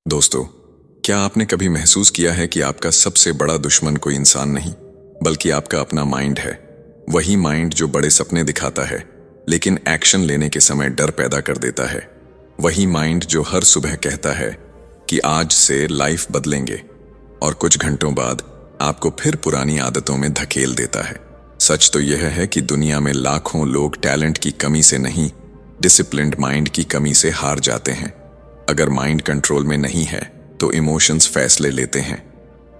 दोस्तों, क्या आपने कभी महसूस किया है कि आपका सबसे बड़ा दुश्मन कोई इंसान नहीं, बल्कि आपका अपना माइंड है। वही माइंड जो बड़े सपने दिखाता है, लेकिन एक्शन लेने के समय डर पैदा कर देता है। वही माइंड जो हर सुबह कहता है कि आज से लाइफ बदलेंगे, और कुछ घंटों बाद आपको फिर पुरानी आदतों में धकेल देता है। सच तो यह है कि दुनिया में लाखों लोग टैलेंट की कमी से नहीं, डिसिप्लिन्ड माइंड की कमी से हार जाते हैं। अगर माइंड कंट्रोल में नहीं है तो इमोशंस फैसले लेते हैं,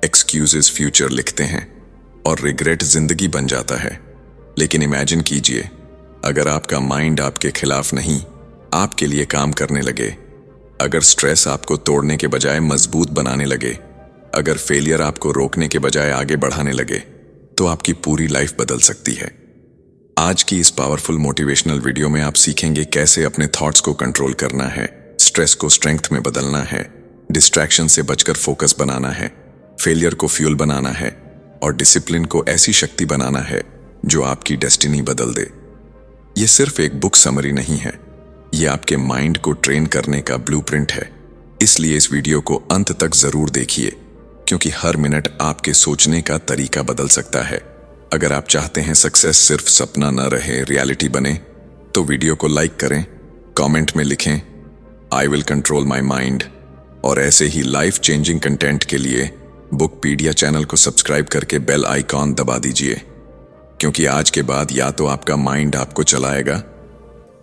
एक्सक्यूजेस फ्यूचर लिखते हैं, और रिग्रेट जिंदगी बन जाता है। लेकिन इमेजिन कीजिए, अगर आपका माइंड आपके खिलाफ नहीं, आपके लिए काम करने लगे। अगर स्ट्रेस आपको तोड़ने के बजाय मजबूत बनाने लगे, अगर फेलियर आपको रोकने के बजाय आगे बढ़ाने लगे, तो आपकी पूरी लाइफ बदल सकती है। आज की इस पावरफुल मोटिवेशनल वीडियो में आप सीखेंगे कैसे अपने थॉट्स को कंट्रोल करना है, स्ट्रेस को स्ट्रेंथ में बदलना है, डिस्ट्रैक्शन से बचकर फोकस बनाना है, फेलियर को फ्यूल बनाना है, और डिसिप्लिन को ऐसी शक्ति बनाना है जो आपकी डेस्टिनी बदल दे। ये सिर्फ एक बुक समरी नहीं है, ये आपके माइंड को ट्रेन करने का ब्लूप्रिंट है। इसलिए इस वीडियो को अंत तक जरूर देखिए, क्योंकि हर मिनट आपके सोचने का तरीका बदल सकता है। अगर आप चाहते हैं सक्सेस सिर्फ सपना न रहे, रियलिटी बने, तो वीडियो को लाइक करें, कमेंट में लिखें I will control my mind, और ऐसे ही लाइफ चेंजिंग कंटेंट के लिए बुकपीडिया चैनल को सब्सक्राइब करके बेल आइकॉन दबा दीजिए, क्योंकि आज के बाद या तो आपका माइंड आपको चलाएगा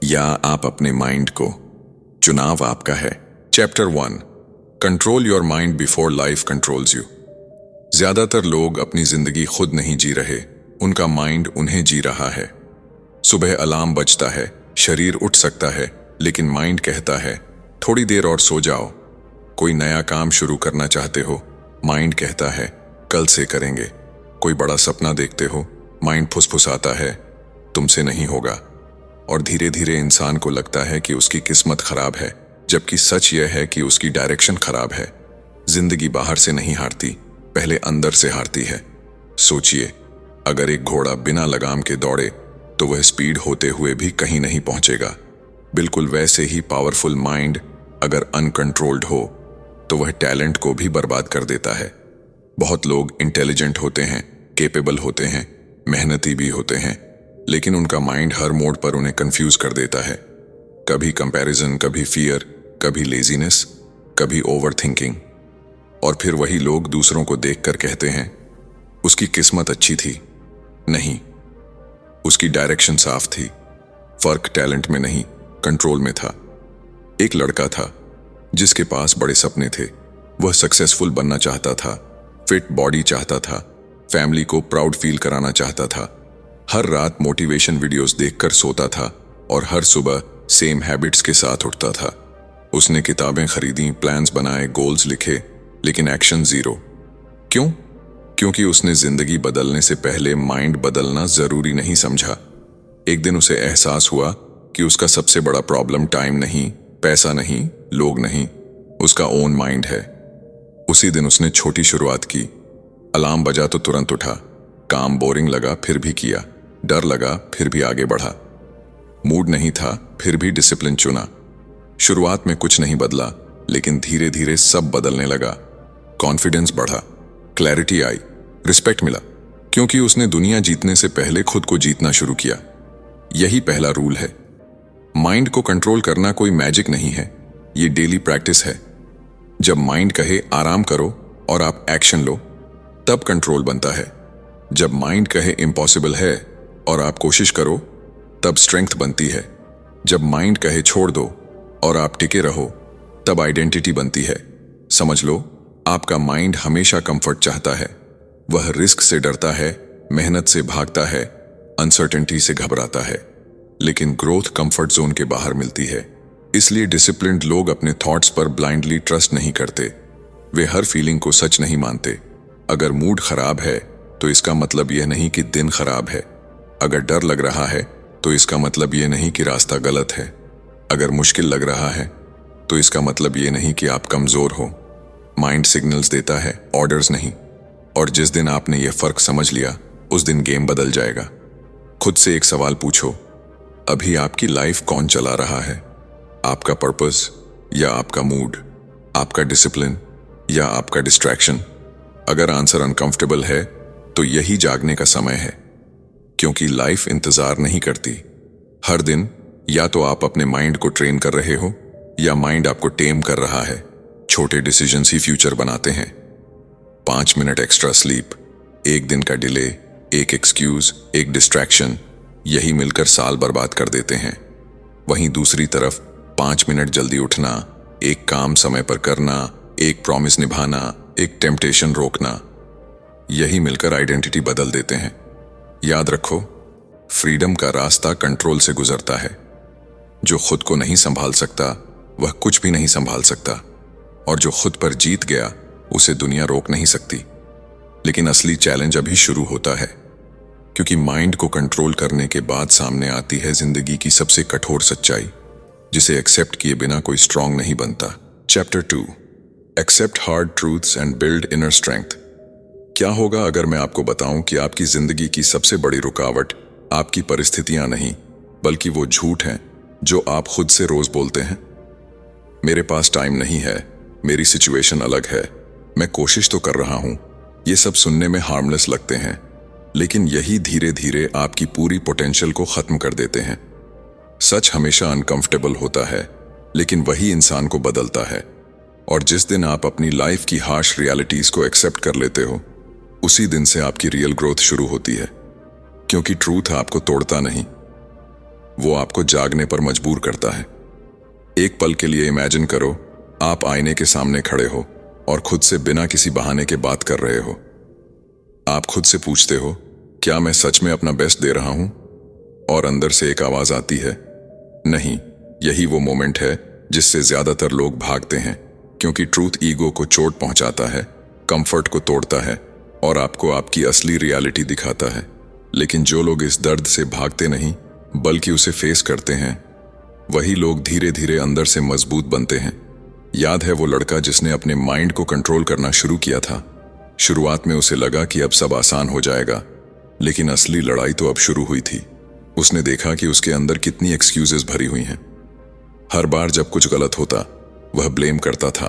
या आप अपने माइंड को। चुनाव आपका है। Chapter 1, control your mind before life controls you. ज्यादातर लोग अपनी जिंदगी खुद नहीं जी रहे, उनका माइंड उन्हें जी रहा है। सुबह अलार्म बजता है, शरीर उठ सकता है, लेकिन माइंड कहता है थोड़ी देर और सो जाओ। कोई नया काम शुरू करना चाहते हो, माइंड कहता है कल से करेंगे। कोई बड़ा सपना देखते हो, माइंड फुसफुसाता है तुमसे नहीं होगा। और धीरे धीरे इंसान को लगता है कि उसकी किस्मत खराब है, जबकि सच यह है कि उसकी डायरेक्शन खराब है। जिंदगी बाहर से नहीं हारती, पहले अंदर से हारती है। सोचिए, अगर एक घोड़ा बिना लगाम के दौड़े तो वह स्पीड होते हुए भी कहीं नहीं पहुंचेगा। बिल्कुल वैसे ही पावरफुल माइंड अगर अनकंट्रोल्ड हो तो वह टैलेंट को भी बर्बाद कर देता है। बहुत लोग इंटेलिजेंट होते हैं, केपेबल होते हैं, मेहनती भी होते हैं, लेकिन उनका माइंड हर मोड पर उन्हें कंफ्यूज कर देता है। कभी कंपैरिजन, कभी फियर, कभी लेजीनेस, कभी ओवरथिंकिंग। और फिर वही लोग दूसरों को देखकर कहते हैं उसकी किस्मत अच्छी थी। नहीं, उसकी डायरेक्शन साफ थी। फर्क टैलेंट में नहीं, कंट्रोल में था। एक लड़का था जिसके पास बड़े सपने थे। वह सक्सेसफुल बनना चाहता था, फिट बॉडी चाहता था, फैमिली को प्राउड फील कराना चाहता था। हर रात मोटिवेशन वीडियोस देखकर सोता था और हर सुबह सेम हैबिट्स के साथ उठता था। उसने किताबें खरीदी, प्लान्स बनाए, गोल्स लिखे, लेकिन एक्शन जीरो। क्यों? क्योंकि उसने जिंदगी बदलने से पहले माइंड बदलना जरूरी नहीं समझा। एक दिन उसे एहसास हुआ कि उसका सबसे बड़ा प्रॉब्लम टाइम नहीं, पैसा नहीं, लोग नहीं, उसका ओन माइंड है। उसी दिन उसने छोटी शुरुआत की। अलार्म बजा तो तुरंत उठा, काम बोरिंग लगा फिर भी किया, डर लगा फिर भी आगे बढ़ा, मूड नहीं था फिर भी डिसिप्लिन चुना। शुरुआत में कुछ नहीं बदला, लेकिन धीरे धीरे सब बदलने लगा। कॉन्फिडेंस बढ़ा, क्लैरिटी आई, रिस्पेक्ट मिला, क्योंकि उसने दुनिया जीतने से पहले खुद को जीतना शुरू किया। यही पहला रूल है। माइंड को कंट्रोल करना कोई मैजिक नहीं है, ये डेली प्रैक्टिस है। जब माइंड कहे आराम करो और आप एक्शन लो, तब कंट्रोल बनता है। जब माइंड कहे इम्पॉसिबल है और आप कोशिश करो, तब स्ट्रेंथ बनती है। जब माइंड कहे छोड़ दो और आप टिके रहो, तब आइडेंटिटी बनती है। समझ लो, आपका माइंड हमेशा कंफर्ट चाहता है। वह रिस्क से डरता है, मेहनत से भागता है, अनसर्टेनिटी से घबराता है। लेकिन ग्रोथ कंफर्ट जोन के बाहर मिलती है। इसलिए डिसिप्लिन्ड लोग अपने थॉट्स पर ब्लाइंडली ट्रस्ट नहीं करते। वे हर फीलिंग को सच नहीं मानते। अगर मूड खराब है तो इसका मतलब यह नहीं कि दिन खराब है। अगर डर लग रहा है तो इसका मतलब यह नहीं कि रास्ता गलत है। अगर मुश्किल लग रहा है तो इसका मतलब यह नहीं कि आप कमजोर हो। माइंड सिग्नल्स देता है, ऑर्डर्स नहीं। और जिस दिन आपने यह फर्क समझ लिया, उस दिन गेम बदल जाएगा। खुद से एक सवाल पूछो, अभी आपकी लाइफ कौन चला रहा है? आपका पर्पस या आपका मूड? आपका डिसिप्लिन या आपका डिस्ट्रैक्शन? अगर आंसर अनकंफर्टेबल है तो यही जागने का समय है, क्योंकि लाइफ इंतजार नहीं करती। हर दिन या तो आप अपने माइंड को ट्रेन कर रहे हो या माइंड आपको टेम कर रहा है। छोटे डिसीजंस ही फ्यूचर बनाते हैं। 5 मिनट एक्स्ट्रा स्लीप, एक दिन का डिले, एक एक्सक्यूज, एक डिस्ट्रैक्शन, यही मिलकर साल बर्बाद कर देते हैं। वहीं दूसरी तरफ 5 मिनट जल्दी उठना, एक काम समय पर करना, एक प्रॉमिस निभाना, एक टेम्पटेशन रोकना, यही मिलकर आइडेंटिटी बदल देते हैं। याद रखो, फ्रीडम का रास्ता कंट्रोल से गुजरता है। जो खुद को नहीं संभाल सकता वह कुछ भी नहीं संभाल सकता, और जो खुद पर जीत गया उसे दुनिया रोक नहीं सकती। लेकिन असली चैलेंज अभी शुरू होता है, क्योंकि माइंड को कंट्रोल करने के बाद सामने आती है जिंदगी की सबसे कठोर सच्चाई, जिसे एक्सेप्ट किए बिना कोई स्ट्रांग नहीं बनता। Chapter 2, accept hard truths and build inner strength. क्या होगा अगर मैं आपको बताऊं कि आपकी जिंदगी की सबसे बड़ी रुकावट आपकी परिस्थितियां नहीं, बल्कि वो झूठ हैं जो आप खुद से रोज बोलते हैं? मेरे पास टाइम नहीं है, मेरी सिचुएशन अलग है, मैं कोशिश तो कर रहा हूं, ये सब सुनने में हार्मलेस लगते हैं, लेकिन यही धीरे धीरे आपकी पूरी पोटेंशियल को खत्म कर देते हैं। सच हमेशा अनकंफर्टेबल होता है, लेकिन वही इंसान को बदलता है। और जिस दिन आप अपनी लाइफ की हार्श रियलिटीज को एक्सेप्ट कर लेते हो, उसी दिन से आपकी रियल ग्रोथ शुरू होती है। क्योंकि ट्रूथ आपको तोड़ता नहीं, वो आपको जागने पर मजबूर करता है। एक पल के लिए इमेजिन करो, आप आईने के सामने खड़े हो और खुद से बिना किसी बहाने के बात कर रहे हो। आप खुद से पूछते हो, क्या मैं सच में अपना बेस्ट दे रहा हूं? और अंदर से एक आवाज आती है, नहीं। यही वो मोमेंट है जिससे ज्यादातर लोग भागते हैं, क्योंकि ट्रूथ ईगो को चोट पहुंचाता है, कंफर्ट को तोड़ता है और आपको आपकी असली रियलिटी दिखाता है। लेकिन जो लोग इस दर्द से भागते नहीं बल्कि उसे फेस करते हैं, वही लोग धीरे धीरे अंदर से मजबूत बनते हैं। याद है वो लड़का जिसने अपने माइंड को कंट्रोल करना शुरू किया था? शुरुआत में उसे लगा कि अब सब आसान हो जाएगा, लेकिन असली लड़ाई तो अब शुरू हुई थी। उसने देखा कि उसके अंदर कितनी एक्सक्यूजेस भरी हुई हैं। हर बार जब कुछ गलत होता, वह ब्लेम करता था,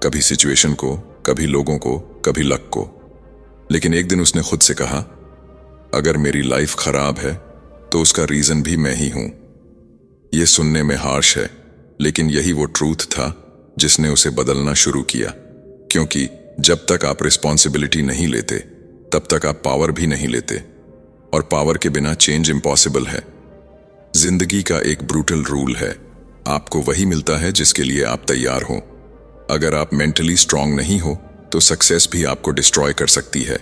कभी सिचुएशन को, कभी लोगों को, कभी लक को। लेकिन एक दिन उसने खुद से कहा, अगर मेरी लाइफ खराब है तो उसका रीजन भी मैं ही हूं। यह सुनने में हार्श है, लेकिन यही वो ट्रूथ था जिसने उसे बदलना शुरू किया। क्योंकि जब तक आप रिस्पॉन्सिबिलिटी नहीं लेते, तब तक आप पावर भी नहीं लेते, और पावर के बिना चेंज इम्पॉसिबल है। जिंदगी का एक ब्रूटल रूल है, आपको वही मिलता है जिसके लिए आप तैयार हो। अगर आप मेंटली स्ट्रांग नहीं हो तो सक्सेस भी आपको डिस्ट्रॉय कर सकती है।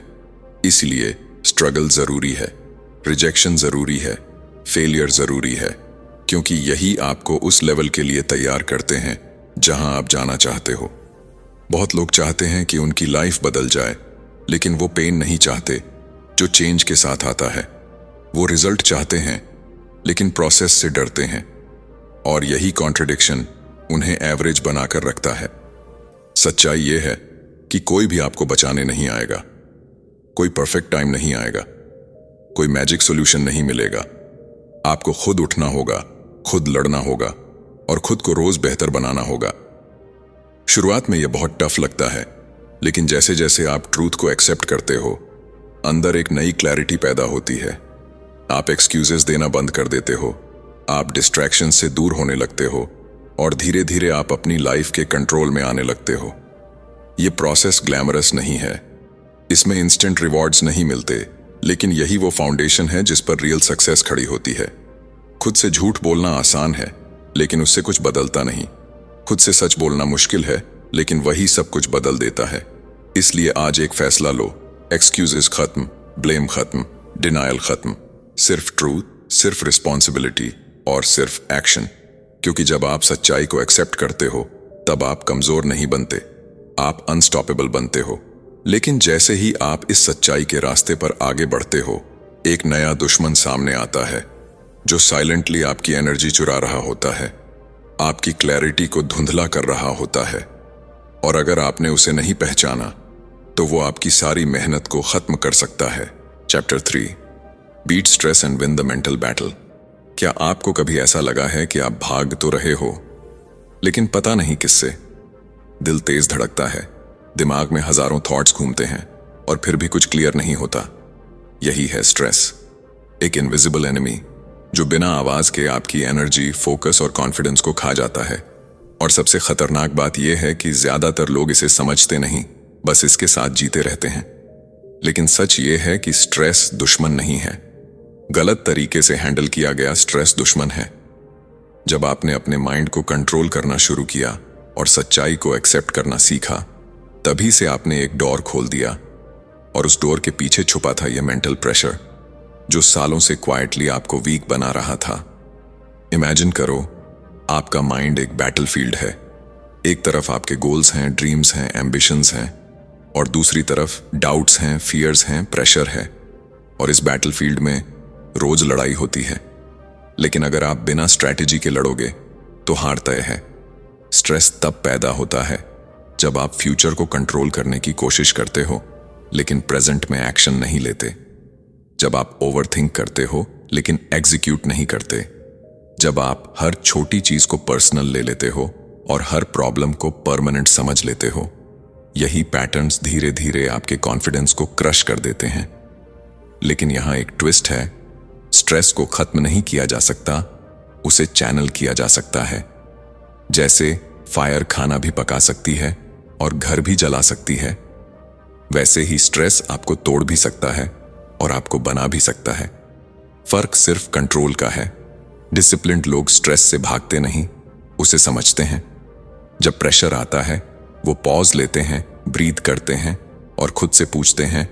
इसलिए स्ट्रगल जरूरी है, रिजेक्शन जरूरी है, फेलियर जरूरी है, क्योंकि यही आपको उस लेवल के लिए तैयार करते हैं जहां आप जाना चाहते हो। बहुत लोग चाहते हैं कि उनकी लाइफ बदल जाए, लेकिन वो पेन नहीं चाहते जो चेंज के साथ आता है। वो रिजल्ट चाहते हैं, लेकिन प्रोसेस से डरते हैं, और यही कॉन्ट्रडिक्शन उन्हें एवरेज बनाकर रखता है। सच्चाई ये है कि कोई भी आपको बचाने नहीं आएगा, कोई परफेक्ट टाइम नहीं आएगा, कोई मैजिक सॉल्यूशन नहीं मिलेगा। आपको खुद उठना होगा, खुद लड़ना होगा, और खुद को रोज बेहतर बनाना होगा। शुरुआत में यह बहुत टफ लगता है, लेकिन जैसे जैसे आप ट्रूथ को एक्सेप्ट करते हो, अंदर एक नई क्लैरिटी पैदा होती है। आप एक्सक्यूजेस देना बंद कर देते हो, आप डिस्ट्रैक्शन से दूर होने लगते हो, और धीरे धीरे आप अपनी लाइफ के कंट्रोल में आने लगते हो। ये प्रोसेस ग्लैमरस नहीं है, इसमें इंस्टेंट रिवॉर्ड्स नहीं मिलते, लेकिन यही वो फाउंडेशन है जिस पर रियल सक्सेस खड़ी होती है। खुद से झूठ बोलना आसान है, लेकिन उससे कुछ बदलता नहीं। खुद से सच बोलना मुश्किल है, लेकिन वही सब कुछ बदल देता है। इसलिए आज एक फैसला लो, एक्सक्यूजेस खत्म, ब्लेम खत्म, डिनायल खत्म, सिर्फ ट्रूथ, सिर्फ रिस्पॉन्सिबिलिटी और सिर्फ एक्शन। क्योंकि जब आप सच्चाई को एक्सेप्ट करते हो, तब आप कमजोर नहीं बनते, आप अनस्टॉपेबल बनते हो। लेकिन जैसे ही आप इस सच्चाई के रास्ते पर आगे बढ़ते हो, एक नया दुश्मन सामने आता है जो साइलेंटली आपकी एनर्जी चुरा रहा होता है, आपकी क्लैरिटी को धुंधला कर रहा होता है, और अगर आपने उसे नहीं पहचाना तो वो आपकी सारी मेहनत को खत्म कर सकता है। Chapter 3, beat stress and win the mental battle. क्या आपको कभी ऐसा लगा है कि आप भाग तो रहे हो, लेकिन पता नहीं किससे? दिल तेज धड़कता है, दिमाग में हजारों थॉट्स घूमते हैं और फिर भी कुछ क्लियर नहीं होता। यही है स्ट्रेस, एक इनविजिबल एनिमी जो बिना आवाज के आपकी एनर्जी, फोकस और कॉन्फिडेंस को खा जाता है। और सबसे खतरनाक बात यह है कि ज्यादातर लोग इसे समझते नहीं, बस इसके साथ जीते रहते हैं। लेकिन सच ये है कि स्ट्रेस दुश्मन नहीं है, गलत तरीके से हैंडल किया गया स्ट्रेस दुश्मन है। जब आपने अपने माइंड को कंट्रोल करना शुरू किया और सच्चाई को एक्सेप्ट करना सीखा, तभी से आपने एक डोर खोल दिया। और उस डोर के पीछे छुपा था यह मेंटल प्रेशर जो सालों से क्वाइटली आपको वीक बना रहा था। इमेजिन करो, आपका माइंड एक बैटलफील्ड है। एक तरफ आपके गोल्स हैं, ड्रीम्स हैं, एम्बिशंस हैं, और दूसरी तरफ डाउट्स हैं, फियर्स हैं, प्रेशर है। और इस बैटलफील्ड में रोज लड़ाई होती है। लेकिन अगर आप बिना स्ट्रैटेजी के लड़ोगे तो हार तय है। स्ट्रेस तब पैदा होता है जब आप फ्यूचर को कंट्रोल करने की कोशिश करते हो लेकिन प्रेजेंट में एक्शन नहीं लेते। जब आप ओवरथिंक करते हो लेकिन एग्जीक्यूट नहीं करते। जब आप हर छोटी चीज को पर्सनल ले लेते हो और हर प्रॉब्लम को परमानेंट समझ लेते हो। यही पैटर्न्स धीरे धीरे आपके कॉन्फिडेंस को क्रश कर देते हैं। लेकिन यहां एक ट्विस्ट है, स्ट्रेस को खत्म नहीं किया जा सकता, उसे चैनल किया जा सकता है। जैसे फायर खाना भी पका सकती है और घर भी जला सकती है, वैसे ही स्ट्रेस आपको तोड़ भी सकता है और आपको बना भी सकता है। फर्क सिर्फ कंट्रोल का है। डिसिप्लिन्ड लोग स्ट्रेस से भागते नहीं, उसे समझते हैं। जब प्रेशर आता है वो पॉज लेते हैं, ब्रीथ करते हैं और खुद से पूछते हैं,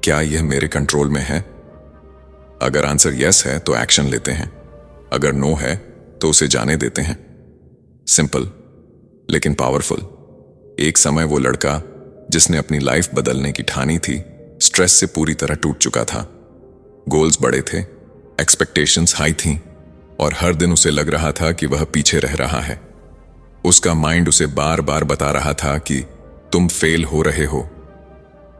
क्या यह मेरे कंट्रोल में है? अगर आंसर यस है तो एक्शन लेते हैं, अगर नो है तो उसे जाने देते हैं। सिंपल लेकिन पावरफुल। एक समय वो लड़का जिसने अपनी लाइफ बदलने की ठानी थी, स्ट्रेस से पूरी तरह टूट चुका था। गोल्स बड़े थे, एक्सपेक्टेशंस हाई थीं और हर दिन उसे लग रहा था कि वह पीछे रह रहा है। उसका माइंड उसे बार बार बता रहा था कि तुम फेल हो रहे हो,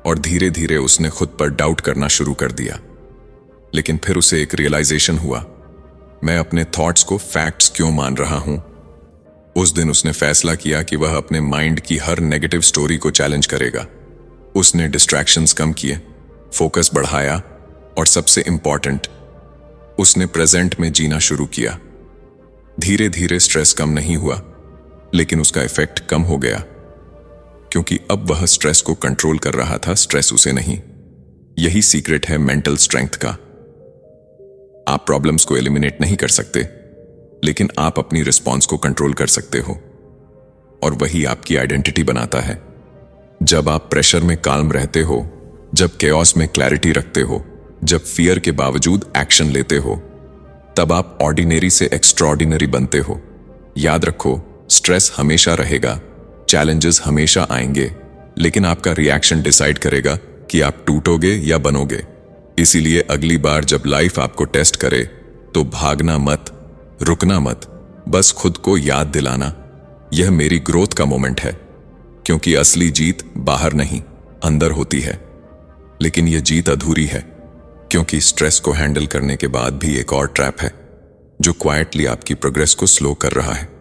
और धीरे धीरे उसने खुद पर डाउट करना शुरू कर दिया। लेकिन फिर उसे एक रियलाइजेशन हुआ, मैं अपने थॉट्स को फैक्ट्स क्यों मान रहा हूं? उस दिन उसने फैसला किया कि वह अपने माइंड की हर नेगेटिव स्टोरी को चैलेंज करेगा। उसने डिस्ट्रैक्शंस कम किए, फोकस बढ़ाया और सबसे इंपॉर्टेंट, उसने प्रेजेंट में जीना शुरू किया। धीरे धीरे स्ट्रेस कम नहीं हुआ, लेकिन उसका इफेक्ट कम हो गया, क्योंकि अब वह स्ट्रेस को कंट्रोल कर रहा था, स्ट्रेस उसे नहीं। यही सीक्रेट है मेंटल स्ट्रेंथ का। आप प्रॉब्लम्स को एलिमिनेट नहीं कर सकते, लेकिन आप अपनी रिस्पॉन्स को कंट्रोल कर सकते हो, और वही आपकी आइडेंटिटी बनाता है। जब आप प्रेशर में काल्म रहते हो, जब केओस में क्लैरिटी रखते हो, जब फियर के बावजूद एक्शन लेते हो, तब आप ऑर्डिनरी से एक्स्ट्राऑर्डिनरी बनते हो। याद रखो, स्ट्रेस हमेशा रहेगा, चैलेंजेस हमेशा आएंगे, लेकिन आपका रिएक्शन डिसाइड करेगा कि आप टूटोगे या बनोगे। इसीलिए अगली बार जब लाइफ आपको टेस्ट करे तो भागना मत, रुकना मत, बस खुद को याद दिलाना, यह मेरी ग्रोथ का मोमेंट है। क्योंकि असली जीत बाहर नहीं, अंदर होती है। लेकिन यह जीत अधूरी है, क्योंकि स्ट्रेस को हैंडल करने के बाद भी एक और ट्रैप है जो क्वाइटली आपकी प्रोग्रेस को स्लो कर रहा है।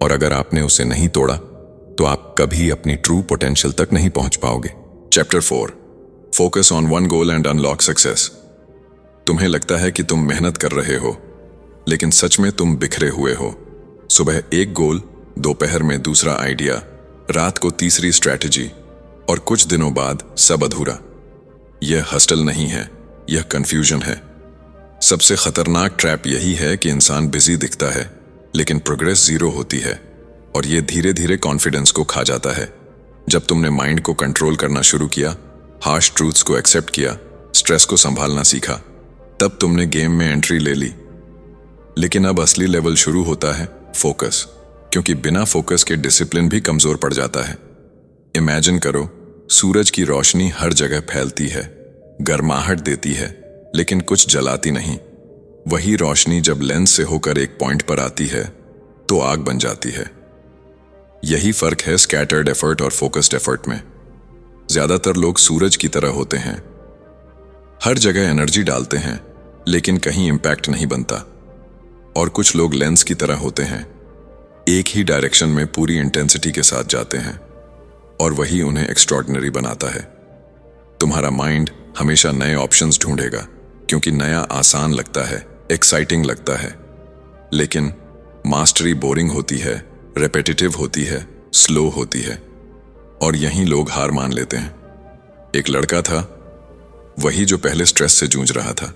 और अगर आपने उसे नहीं तोड़ा तो आप कभी अपनी ट्रू पोटेंशियल तक नहीं पहुंच पाओगे। Chapter 4, focus on one goal and unlock success. तुम्हें लगता है कि तुम मेहनत कर रहे हो, लेकिन सच में तुम बिखरे हुए हो। सुबह एक गोल, दोपहर में दूसरा आइडिया, रात को तीसरी स्ट्रैटेजी, और कुछ दिनों बाद सब अधूरा। यह हस्टल नहीं है, यह कंफ्यूजन है। सबसे खतरनाक ट्रैप यही है कि इंसान बिजी दिखता है लेकिन प्रोग्रेस जीरो होती है, और यह धीरे धीरे कॉन्फिडेंस को खा जाता है। जब तुमने माइंड को कंट्रोल करना शुरू किया, हार्श ट्रूथ्स को एक्सेप्ट किया, स्ट्रेस को संभालना सीखा, तब तुमने गेम में एंट्री ले ली। लेकिन अब असली लेवल शुरू होता है, फोकस। क्योंकि बिना फोकस के डिसिप्लिन भी कमजोर पड़ जाता है। इमेजिन करो, सूरज की रोशनी हर जगह फैलती है, गर्माहट देती है, लेकिन कुछ जलाती नहीं। वही रोशनी जब लेंस से होकर एक पॉइंट पर आती है तो आग बन जाती है। यही फर्क है स्कैटर्ड एफर्ट और फोकस्ड एफर्ट में। ज्यादातर लोग सूरज की तरह होते हैं, हर जगह एनर्जी डालते हैं, लेकिन कहीं इंपैक्ट नहीं बनता। और कुछ लोग लेंस की तरह होते हैं, एक ही डायरेक्शन में पूरी इंटेंसिटी के साथ जाते हैं, और वही उन्हें एक्स्ट्रॉर्डिनरी बनाता है। तुम्हारा माइंड हमेशा नए ऑप्शंस ढूंढेगा, क्योंकि नया आसान लगता है, एक्साइटिंग लगता है। लेकिन मास्टरी बोरिंग होती है, रेपेटिटिव होती है, स्लो होती है, और यहीं लोग हार मान लेते हैं। एक लड़का था, वही जो पहले स्ट्रेस से जूझ रहा था।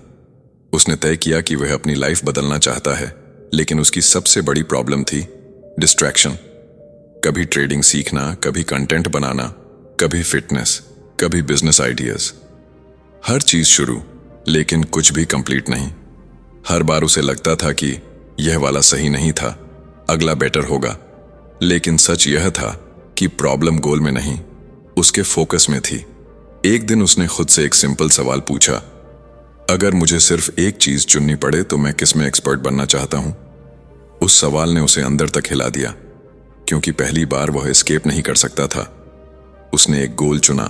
उसने तय किया कि वह अपनी लाइफ बदलना चाहता है, लेकिन उसकी सबसे बड़ी प्रॉब्लम थी डिस्ट्रैक्शन। कभी ट्रेडिंग सीखना, कभी कंटेंट बनाना, कभी फिटनेस, कभी बिजनेस आइडियाज। हर चीज शुरू, लेकिन कुछ भी कंप्लीट नहीं। हर बार उसे लगता था कि यह वाला सही नहीं था, अगला बेटर होगा। लेकिन सच यह था कि प्रॉब्लम गोल में नहीं, उसके फोकस में थी। एक दिन उसने खुद से एक सिंपल सवाल पूछा, अगर मुझे सिर्फ एक चीज चुननी पड़े तो मैं किस में एक्सपर्ट बनना चाहता हूं? उस सवाल ने उसे अंदर तक हिला दिया, क्योंकि पहली बार वह एस्केप नहीं कर सकता था। उसने एक गोल चुना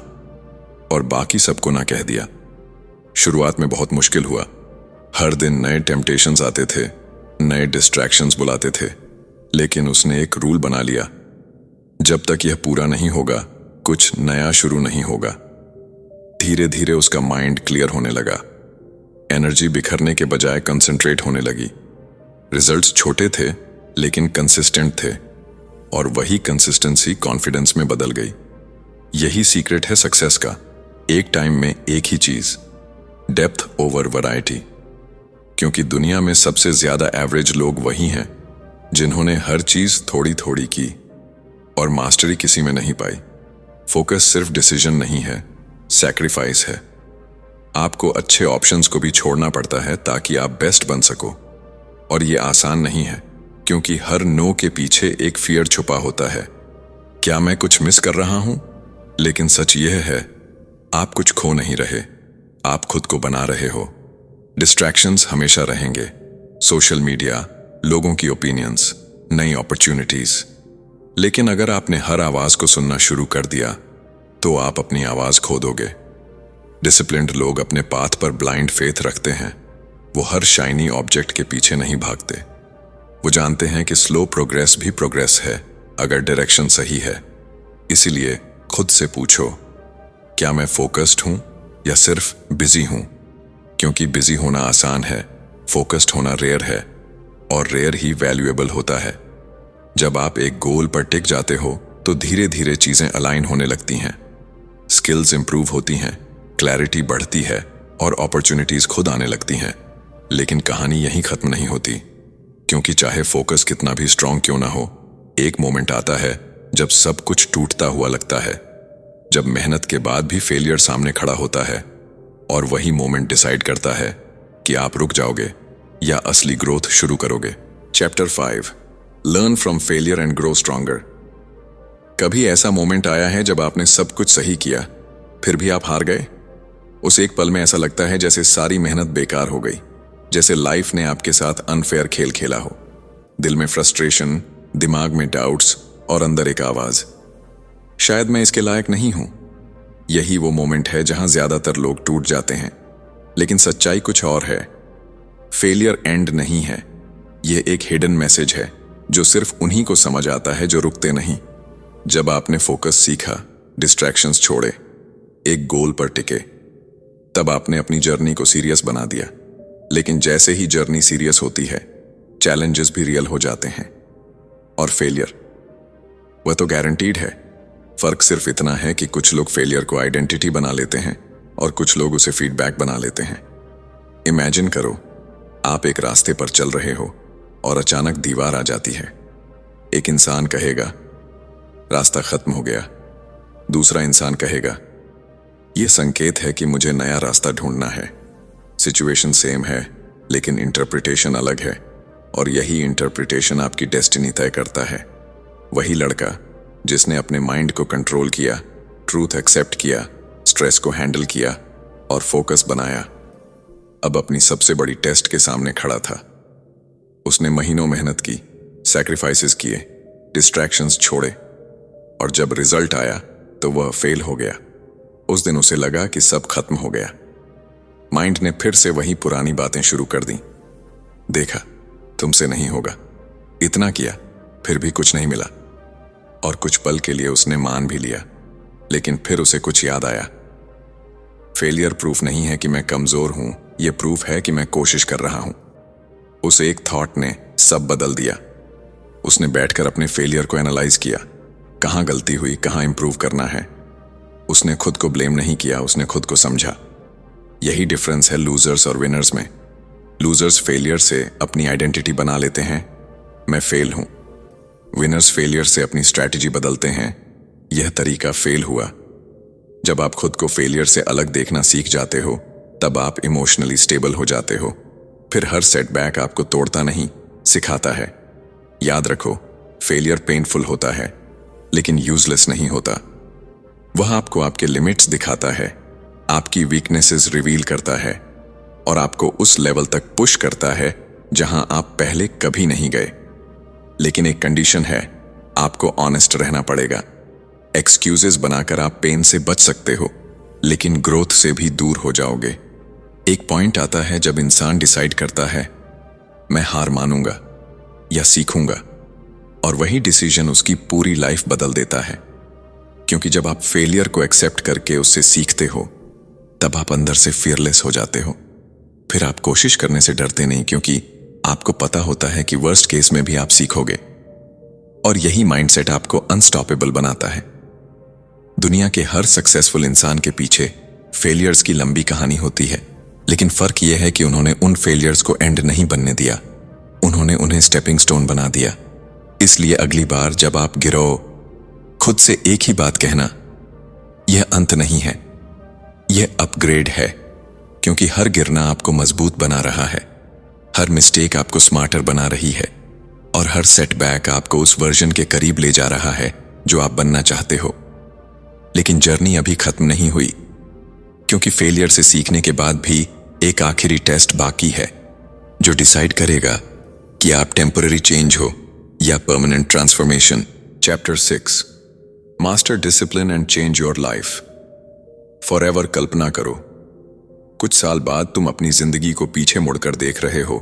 और बाकी सबको ना कह दिया। शुरुआत में बहुत मुश्किल हुआ। हर दिन नए टेम्पटेशंस आते थे, नए डिस्ट्रैक्शंस बुलाते थे, लेकिन उसने एक रूल बना लिया, जब तक यह पूरा नहीं होगा, कुछ नया शुरू नहीं होगा। धीरे धीरे उसका माइंड क्लियर होने लगा। एनर्जी बिखरने के बजाय कंसंट्रेट होने लगी। रिजल्ट्स छोटे थे, लेकिन कंसिस्टेंट थे, और वही कंसिस्टेंसी कॉन्फिडेंस में बदल गई। यही सीक्रेट है सक्सेस का, एक टाइम में एक ही चीज, डेप्थ ओवर वैरायटी। क्योंकि दुनिया में सबसे ज्यादा एवरेज लोग वही हैं जिन्होंने हर चीज थोड़ी थोड़ी की और मास्टरी किसी में नहीं पाई। फोकस सिर्फ डिसीजन नहीं है, सैक्रिफाइस है। आपको अच्छे ऑप्शंस को भी छोड़ना पड़ता है ताकि आप बेस्ट बन सको। और ये आसान नहीं है, क्योंकि हर नो के पीछे एक फियर छुपा होता है, क्या मैं कुछ मिस कर रहा हूं? लेकिन सच यह है, आप कुछ खो नहीं रहे, आप खुद को बना रहे हो। डिस्ट्रैक्शंस हमेशा रहेंगे, सोशल मीडिया, लोगों की ओपिनियंस, नई अपॉर्चुनिटीज। लेकिन अगर आपने हर आवाज को सुनना शुरू कर दिया, तो आप अपनी आवाज खो दोगे। डिसिप्लिन्ड लोग अपने पाथ पर ब्लाइंड फेथ रखते हैं। वो हर शाइनी ऑब्जेक्ट के पीछे नहीं भागते। वो जानते हैं कि स्लो प्रोग्रेस भी प्रोग्रेस है, अगर डायरेक्शन सही है। इसीलिए खुद से पूछो, क्या मैं फोकस्ड हूं या सिर्फ बिजी हूं? क्योंकि बिजी होना आसान है, फोकस्ड होना रेयर है, और रेयर ही वैल्यूएबल होता है। जब आप एक गोल पर टिक जाते हो, तो धीरे धीरे चीजें अलाइन होने लगती हैं। स्किल्स इंप्रूव होती हैं, क्लैरिटी बढ़ती है, और अपॉर्चुनिटीज खुद आने लगती हैं। लेकिन कहानी यहीं खत्म नहीं होती, क्योंकि चाहे फोकस कितना भी स्ट्रांग क्यों ना हो, एक मोमेंट आता है जब सब कुछ टूटता हुआ लगता है, जब मेहनत के बाद भी फेलियर सामने खड़ा होता है, और वही मोमेंट डिसाइड करता है कि आप रुक जाओगे या असली ग्रोथ शुरू करोगे। Chapter 5, learn from failure and grow stronger. कभी ऐसा मोमेंट आया है जब आपने सब कुछ सही किया, फिर भी आप हार गए? उस एक पल में ऐसा लगता है जैसे सारी मेहनत बेकार हो गई, जैसे लाइफ ने आपके साथ अनफेयर खेल खेला हो। दिल में फ्रस्ट्रेशन, दिमाग में डाउट्स, और अंदर एक आवाज, शायद मैं इसके लायक नहीं हूं। यही वो मोमेंट है जहां ज्यादातर लोग टूट जाते हैं। लेकिन सच्चाई कुछ और है। फेलियर एंड नहीं है, यह एक हिडन मैसेज है जो सिर्फ उन्हीं को समझ आता है जो रुकते नहीं। जब आपने फोकस सीखा, डिस्ट्रैक्शंस छोड़े, एक गोल पर टिके, तब आपने अपनी जर्नी को सीरियस बना दिया। लेकिन जैसे ही जर्नी सीरियस होती है, चैलेंजेस भी रियल हो जाते हैं। और फेलियर, वह तो गारंटीड है। फर्क सिर्फ इतना है कि कुछ लोग फेलियर को आइडेंटिटी बना लेते हैं और कुछ लोग उसे फीडबैक बना लेते हैं। इमेजिन करो, आप एक रास्ते पर चल रहे हो और अचानक दीवार आ जाती है। एक इंसान कहेगा, रास्ता खत्म हो गया। दूसरा इंसान कहेगा, यह संकेत है कि मुझे नया रास्ता ढूंढना है। सिचुएशन सेम है, लेकिन इंटरप्रिटेशन अलग है, और यही इंटरप्रिटेशन आपकी डेस्टिनी तय करता है। वही लड़का जिसने अपने माइंड को कंट्रोल किया, ट्रूथ एक्सेप्ट किया, स्ट्रेस को हैंडल किया और फोकस बनाया, अब अपनी सबसे बड़ी टेस्ट के सामने खड़ा था। उसने महीनों मेहनत की, सैक्रिफाइसेस किए, डिस्ट्रैक्शंस छोड़े, और जब रिजल्ट आया तो वह फेल हो गया। उस दिन उसे लगा कि सब खत्म हो गया। माइंड ने फिर से वही पुरानी बातें शुरू कर दी। देखा, तुमसे नहीं होगा, इतना किया, फिर भी कुछ नहीं मिला, और कुछ पल के लिए उसने मान भी लिया, लेकिन फिर उसे कुछ याद आया। फेलियर प्रूफ नहीं है कि मैं कमजोर हूं, यह प्रूफ है कि मैं कोशिश कर रहा हूं। उस एक थॉट ने सब बदल दिया। उसने बैठकर अपने फेलियर को एनालाइज किया, कहां गलती हुई, कहां इंप्रूव करना है। उसने खुद को ब्लेम नहीं किया, उसने खुद को समझा। यही डिफरेंस है लूजर्स और विनर्स में। लूजर्स फेलियर से अपनी आइडेंटिटी बना लेते हैं, मैं फेल हूं। विनर्स फेलियर से अपनी स्ट्रैटेजी बदलते हैं, यह तरीका फेल हुआ। जब आप खुद को फेलियर से अलग देखना सीख जाते हो, तब आप इमोशनली स्टेबल हो जाते हो। फिर हर सेटबैक आपको तोड़ता नहीं, सिखाता है। याद रखो, फेलियर पेनफुल होता है, लेकिन यूजलेस नहीं होता। वह आपको आपके लिमिट्स दिखाता है, आपकी वीकनेसेस रिवील करता है, और आपको उस लेवल तक पुश करता है जहां आप पहले कभी नहीं गए। लेकिन एक कंडीशन है, आपको ऑनेस्ट रहना पड़ेगा। एक्सक्यूजेस बनाकर आप पेन से बच सकते हो, लेकिन ग्रोथ से भी दूर हो जाओगे। एक पॉइंट आता है जब इंसान डिसाइड करता है, मैं हार मानूंगा या सीखूंगा, और वही डिसीजन उसकी पूरी लाइफ बदल देता है। क्योंकि जब आप फेलियर को एक्सेप्ट करके उससे सीखते हो, तब आप अंदर से फियरलेस हो जाते हो। फिर आप कोशिश करने से डरते नहीं, क्योंकि आपको पता होता है कि वर्स्ट केस में भी आप सीखोगे। और यही माइंडसेट आपको अनस्टॉपेबल बनाता है। दुनिया के हर सक्सेसफुल इंसान के पीछे फेलियर्स की लंबी कहानी होती है, लेकिन फर्क यह है कि उन्होंने उन फेलियर्स को एंड नहीं बनने दिया, उन्होंने उन्हें स्टेपिंग स्टोन बना दिया। इसलिए अगली बार जब आप गिरो, खुद से एक ही बात कहना, यह अंत नहीं है, यह अपग्रेड है। क्योंकि हर गिरना आपको मजबूत बना रहा है, हर मिस्टेक आपको स्मार्टर बना रही है, और हर सेटबैक आपको उस वर्जन के करीब ले जा रहा है जो आप बनना चाहते हो। लेकिन जर्नी अभी खत्म नहीं हुई, क्योंकि फेलियर से सीखने के बाद भी एक आखिरी टेस्ट बाकी है, जो डिसाइड करेगा कि आप टेम्पररी चेंज हो या permanent transformation. Chapter 6, master discipline and change your life. Forever कल्पना करो, कुछ साल बाद तुम अपनी जिंदगी को पीछे मुड़कर देख रहे हो,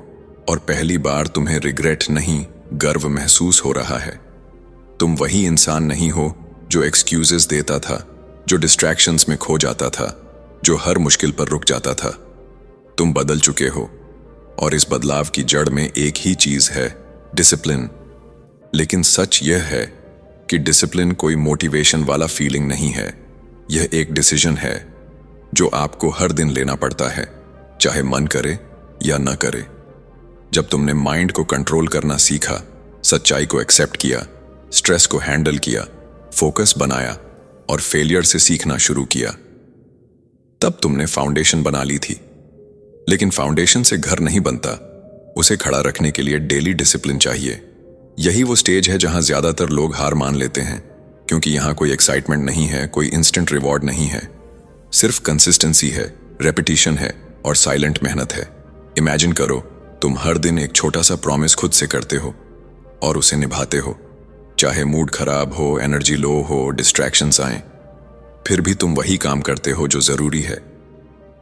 और पहली बार तुम्हें रिग्रेट नहीं, गर्व महसूस हो रहा है। तुम वही इंसान नहीं हो जो एक्सक्यूजेस देता था, जो डिस्ट्रैक्शंस में खो जाता था, जो हर मुश्किल पर रुक जाता था। तुम बदल चुके हो, और इस बदलाव की जड़ में एक ही चीज है, डिसिप्लिन। लेकिन सच यह है कि डिसिप्लिन कोई मोटिवेशन वाला फीलिंग नहीं है, यह एक डिसीजन है जो आपको हर दिन लेना पड़ता है, चाहे मन करे या न करे। जब तुमने माइंड को कंट्रोल करना सीखा, सच्चाई को एक्सेप्ट किया, स्ट्रेस को हैंडल किया, फोकस बनाया और फेलियर से सीखना शुरू किया, तब तुमने फाउंडेशन बना ली थी। लेकिन फाउंडेशन से घर नहीं बनता, उसे खड़ा रखने के लिए डेली डिसिप्लिन चाहिए। यही वो स्टेज है जहां ज्यादातर लोग हार मान लेते हैं, क्योंकि यहां कोई एक्साइटमेंट नहीं है, कोई इंस्टेंट रिवॉर्ड नहीं है, सिर्फ कंसिस्टेंसी है, रेपिटेशन है और साइलेंट मेहनत है। इमेजिन करो, तुम हर दिन एक छोटा सा प्रॉमिस खुद से करते हो और उसे निभाते हो, चाहे मूड खराब हो, एनर्जी लो हो, डिस्ट्रैक्शंस आए, फिर भी तुम वही काम करते हो जो जरूरी है।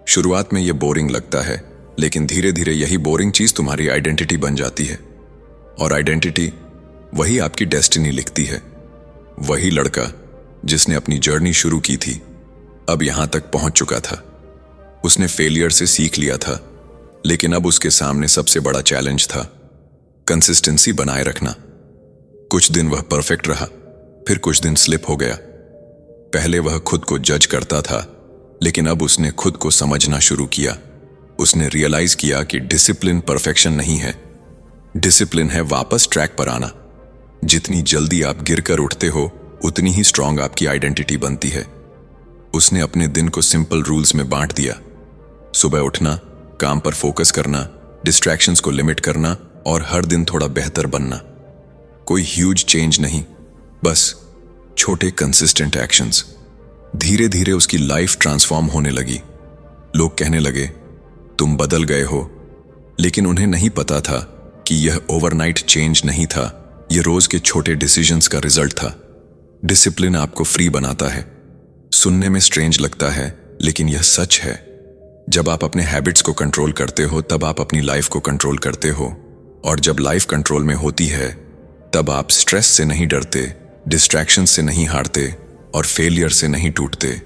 शुरुआत में यह बोरिंग लगता है, लेकिन धीरे धीरे यही बोरिंग चीज तुम्हारी आइडेंटिटी बन जाती है, और आइडेंटिटी वही आपकी डेस्टिनी लिखती है। वही लड़का जिसने अपनी जर्नी शुरू की थी, अब यहां तक पहुंच चुका था। उसने फेलियर से सीख लिया था, लेकिन अब उसके सामने सबसे बड़ा चैलेंज था कंसिस्टेंसी बनाए रखना। कुछ दिन वह परफेक्ट रहा, फिर कुछ दिन स्लिप हो गया। पहले वह खुद को जज करता था, लेकिन अब उसने खुद को समझना शुरू किया। उसने रियलाइज किया कि डिसिप्लिन परफेक्शन नहीं है, डिसिप्लिन है वापस ट्रैक पर आना। जितनी जल्दी आप गिरकर उठते हो, उतनी ही स्ट्रांग आपकी आइडेंटिटी बनती है। उसने अपने दिन को सिंपल रूल्स में बांट दिया। सुबह उठना, काम पर फोकस करना, डिस्ट्रैक्शंस को लिमिट करना और हर दिन थोड़ा बेहतर बनना। कोई ह्यूज चेंज नहीं, बस छोटे कंसिस्टेंट एक्शंस। धीरे धीरे उसकी लाइफ ट्रांसफॉर्म होने लगी। लोग कहने लगे, तुम बदल गए हो, लेकिन उन्हें नहीं पता था कि यह ओवरनाइट चेंज नहीं था, यह रोज के छोटे डिसीजंस का रिजल्ट था। डिसिप्लिन आपको फ्री बनाता है। सुनने में स्ट्रेंज लगता है, लेकिन यह सच है। जब आप अपने हैबिट्स को कंट्रोल करते हो, तब आप अपनी लाइफ को कंट्रोल करते हो, और जब लाइफ कंट्रोल में होती है, तब आप स्ट्रेस से नहीं डरते, डिस्ट्रैक्शन से नहीं हारते और फेलियर से नहीं टूटते,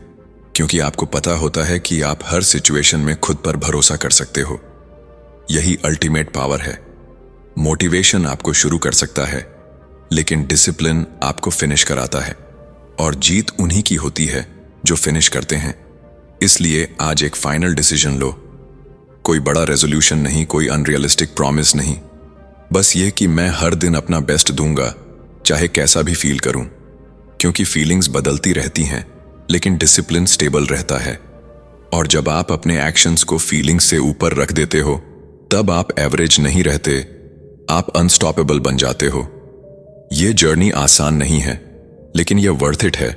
क्योंकि आपको पता होता है कि आप हर सिचुएशन में खुद पर भरोसा कर सकते हो। यही अल्टीमेट पावर है। मोटिवेशन आपको शुरू कर सकता है, लेकिन डिसिप्लिन आपको फिनिश कराता है, और जीत उन्हीं की होती है जो फिनिश करते हैं। इसलिए आज एक फाइनल डिसीजन लो। कोई बड़ा रेजोल्यूशन नहीं, कोई अनरियलिस्टिक प्रॉमिस नहीं, बस ये कि मैं हर दिन अपना बेस्ट दूंगा, चाहे कैसा भी फील करूं। क्योंकि फीलिंग्स बदलती रहती हैं, लेकिन डिसिप्लिन स्टेबल रहता है। और जब आप अपने एक्शंस को फीलिंग्स से ऊपर रख देते हो, तब आप एवरेज नहीं रहते, आप अनस्टॉपेबल बन जाते हो। ये जर्नी आसान नहीं है, लेकिन यह वर्थ इट है,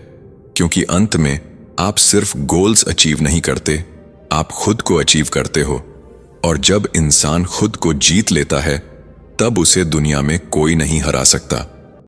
क्योंकि अंत में आप सिर्फ गोल्स अचीव नहीं करते, आप खुद को अचीव करते हो। और जब इंसान खुद को जीत लेता है, तब उसे दुनिया में कोई नहीं हरा सकता।